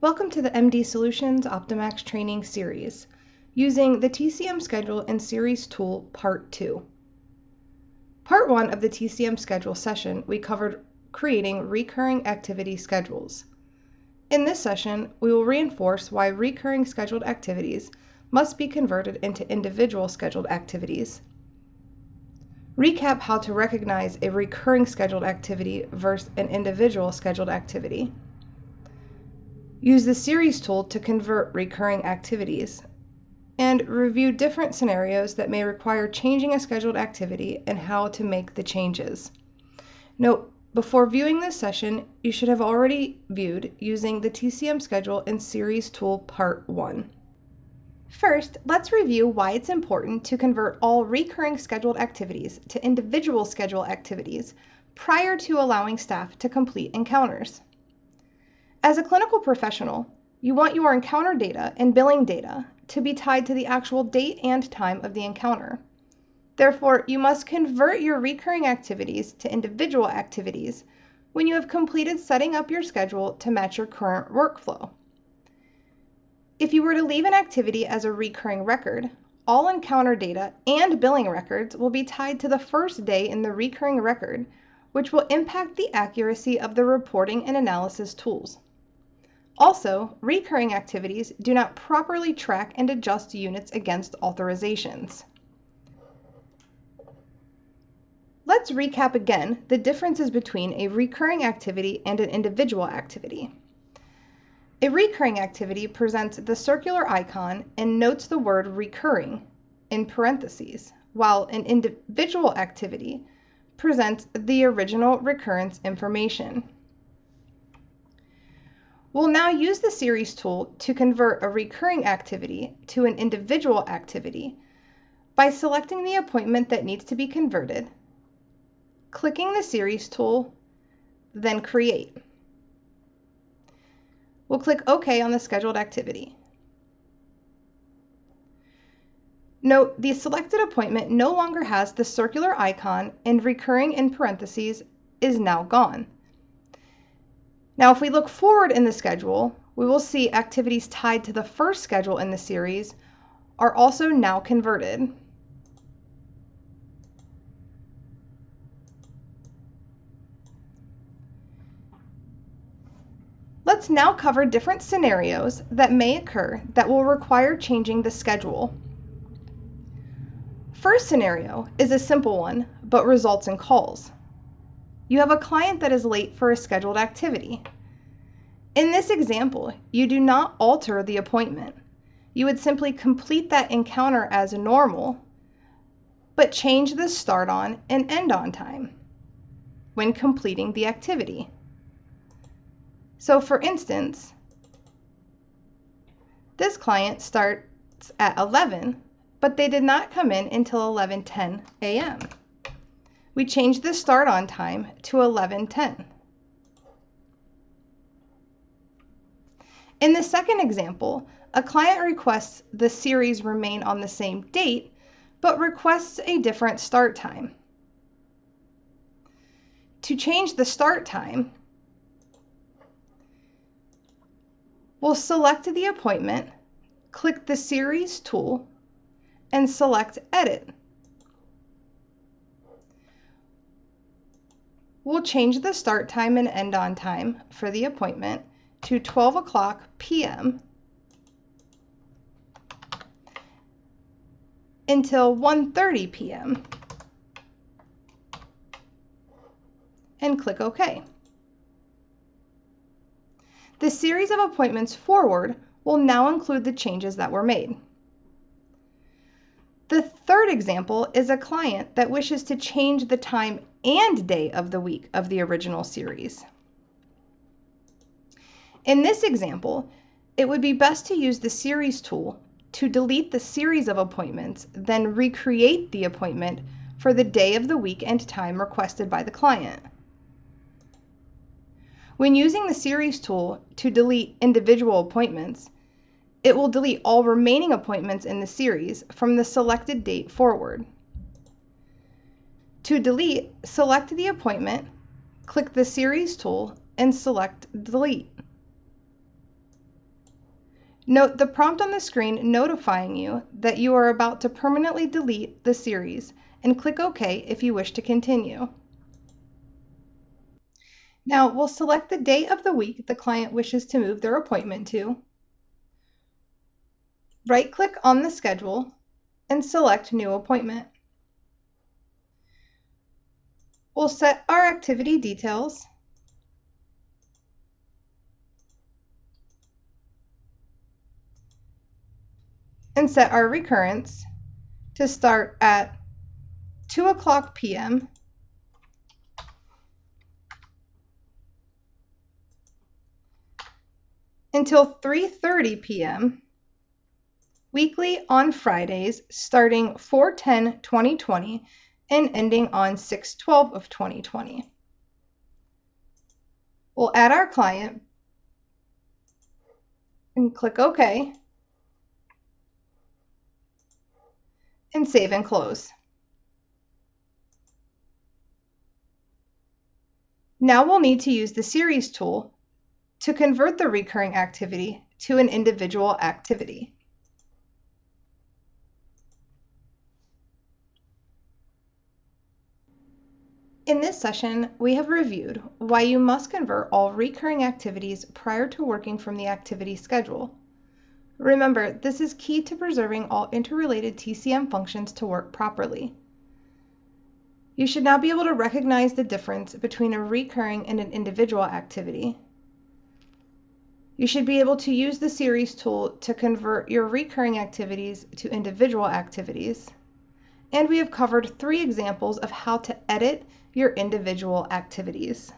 Welcome to the MD Solutions Optimax training series, using the TCM schedule and series tool part 2. Part 1 of the TCM schedule session, we covered creating recurring activity schedules. In this session, we will reinforce why recurring scheduled activities must be converted into individual scheduled activities, recap how to recognize a recurring scheduled activity versus an individual scheduled activity, use the series tool to convert recurring activities, and review different scenarios that may require changing a scheduled activity and how to make the changes. Note, before viewing this session, you should have already viewed using the TCM schedule and series tool part 1. First, let's review why it's important to convert all recurring scheduled activities to individual scheduled activities prior to allowing staff to complete encounters. As a clinical professional, you want your encounter data and billing data to be tied to the actual date and time of the encounter. Therefore, you must convert your recurring activities to individual activities when you have completed setting up your schedule to match your current workflow. If you were to leave an activity as a recurring record, all encounter data and billing records will be tied to the first day in the recurring record, which will impact the accuracy of the reporting and analysis tools. Also, recurring activities do not properly track and adjust units against authorizations. Let's recap again the differences between a recurring activity and an individual activity. A recurring activity presents the circular icon and notes the word recurring in parentheses, while an individual activity presents the original recurrence information. We'll now use the series tool to convert a recurring activity to an individual activity by selecting the appointment that needs to be converted, clicking the series tool, then create. We'll click OK on the scheduled activity. Note, the selected appointment no longer has the circular icon and recurring in parentheses is now gone. Now, if we look forward in the schedule, we will see activities tied to the first schedule in the series are also now converted. Let's now cover different scenarios that may occur that will require changing the schedule. First scenario is a simple one, but results in calls. You have a client that is late for a scheduled activity. In this example, you do not alter the appointment. You would simply complete that encounter as normal, but change the start on and end on time when completing the activity. So for instance, this client starts at 11, but they did not come in until 11:10 a.m. We changed the start on time to 11:10. In the second example, a client requests the series remain on the same date, but requests a different start time. To change the start time, we'll select the appointment, click the series tool, and select Edit. We'll change the start time and end on time for the appointment to 12 o'clock p.m. until 1:30 p.m. and click OK. The series of appointments forward will now include the changes that were made. The third example is a client that wishes to change the time and day of the week of the original series. In this example, it would be best to use the series tool to delete the series of appointments, then recreate the appointment for the day of the week and time requested by the client. When using the series tool to delete individual appointments, it will delete all remaining appointments in the series from the selected date forward. To delete, select the appointment, click the series tool, and select Delete. Note the prompt on the screen notifying you that you are about to permanently delete the series, and click OK if you wish to continue. Now we'll select the day of the week the client wishes to move their appointment to. Right-click on the schedule and select New Appointment. We'll set our activity details and set our recurrence to start at 2:00 p.m. until 3:30 p.m. weekly on Fridays starting 4/10/2020 and ending on 6/12 of 2020. We'll add our client and click OK and save and close. Now we'll need to use the series tool to convert the recurring activity to an individual activity. In this session, we have reviewed why you must convert all recurring activities prior to working from the activity schedule. Remember, this is key to preserving all interrelated TCM functions to work properly. You should now be able to recognize the difference between a recurring and an individual activity. You should be able to use the series tool to convert your recurring activities to individual activities. And we have covered 3 examples of how to edit your individual activities.